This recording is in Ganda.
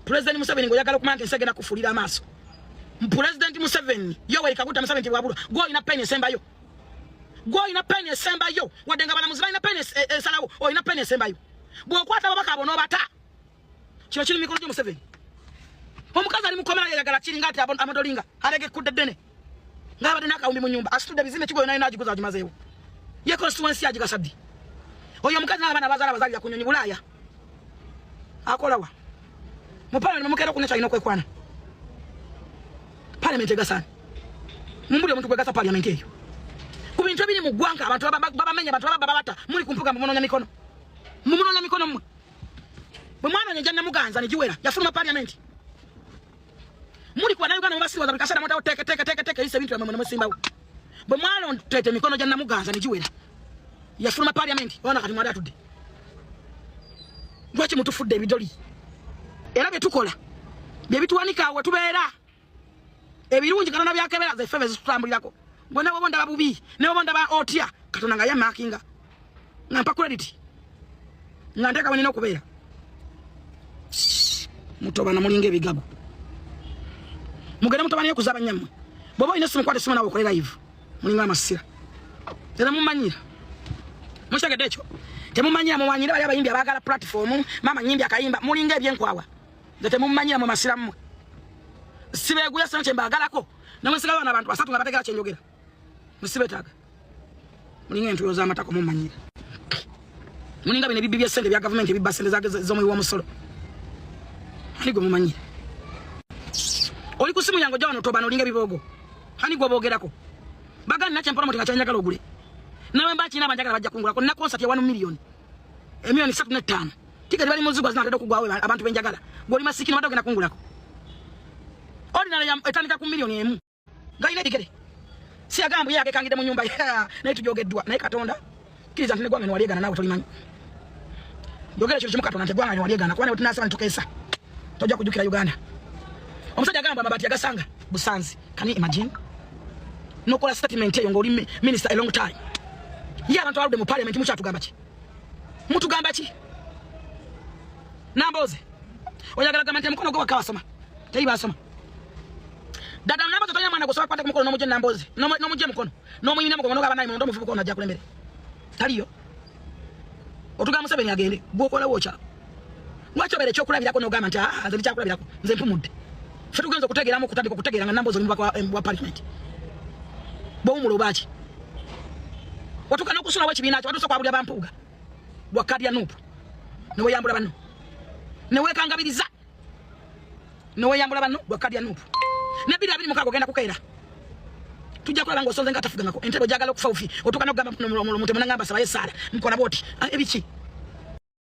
President Museveni ngo yagala kumanga ensege na kufulira amaso. President Museveni Yoweri Kaguta Museveni wabula go ina penye semba yo. Go ina penye semba yo. Wadenga bana muzima ina penye salawo o ina penye semba yo. Bwo kwata babaka abono bata. Kino kiri mikono Museveni. Omukazi ali mukomera yagala kiri ngati amadolinga. Alege kudedene. Ngaba dena kaumbi mu nyumba. Asitude bizime kigo nayo naji kuza jimazewo. Ye constituency yaji kasabdi. Oyo mukazi n'abana bazala bazali yakunyonyi bulaya. Akola wa. Mupala ni mukero kunecha ino kwekwana. Parliament egasana. Mumbuli omuntu kwegasa parliament eyo. Kubintu ebiri mu gwanga abantu babamenya abantu babata muri kumpuga mumononya mikono. Mumononya mikono mwe. Bwe mwana nyanja namuganza ni jiwera yafuma parliament. Muri kwa Uganda mubasi wa kasana mota teke ise bintu amwe musimba. Bwe mwana tete mikono janna muganza ni jiwera. Yafuma parliament ona kati mwada tudde. Ngwachi mutufudde bidoli. Era betukola. Bye bituwanika awo tubeera. Ebirungi kana nabyakebera ze feve zitambulirako. Ngona wabonda babubi, ne wabonda ba otia katona nga ya markinga. Nampa credit. Ngandeka wanino kubeera. Mutoba na mulinge bigabu. Mugere mutoba ne kuzaba nyamwe. Bobo ine simu kwate simu nawo kolela live. Mulinga amasira. Tena mumanyira. Mushage decho. Temumanyira mu wanyira bali abayimbi abagala platform, mama nyimbi akayimba mulinga ebyenkwawa. Zete mumanyira mu masira mu. Sibeguya sana chemba agalako. Namusika bana abantu basatu ngabategera chenjogera. Musibetaga. Mulinga entu yoza amatako mumanyira. Mulinga bine bibi byesende bya government bibasende zake zo mu musolo. Hanigo mumanyira. Oli kusimu yango jano toba nolinga bibogo. Hanigo bogerako. Bagani nache mpona mutinga chanja kalogule. Nawe mbachi nabanja bajja kungula ko na concert ya 1 million. Emilioni 35. Tika bali muzuba zinatedo kugwawe abantu benjagala. Goli masikini matoke na kungulako. Ordinary ya etanika ku milioni emu. Gaine digere. Si agambu yake kangide mu nyumba na tujogeddwa na katonda. Kiriza ntine gwanga waliegana nawe tolimanyi. Jogera kyo kimukatonda nte gwanga waliegana kwana tunasaba ntukesa. Tojja kujukira Uganda. Omusajja agamba amabati agasanga Busanzi. Can you imagine? No kola statement eyo ngoli minister a long time. Ya abantu alude mu parliament mucha tugamba ki? Mutugamba ki? Namboze. Oyagala gamante mukono gwa kawasoma. Teyi basoma. Dada mnamba totonya mwana gusoma kwate mukono nomuje namboze. Nomuje mukono. Nomunyine mukono ngaba nayi ndo mufuko na jakulembere. Taliyo. Otuga Museveni agende. Gwokola wocha. Mwacho bere chokulabira ko nogamba nti nze bichakulabira ko. Nze mpumudde. Fetu genzo kutegeramu kutandika kutegera nga namboze nyumba kwa parliament. Bomulo bachi. Watu kana kusula wachi binacho watu sokwa buli abampuga. Bwakadya nupu. Newe yambula bano. Newe kangabiriza. Newe yambula bano bwakadya nupu. Nebira biri mukago genda kukaira. Tujja kulaba ngo sonze ngatafuga ngako. Entebo jagala okufa ufi. Otuka no gamba mutemo nangamba saba yesara. Mukona boti. Ebichi.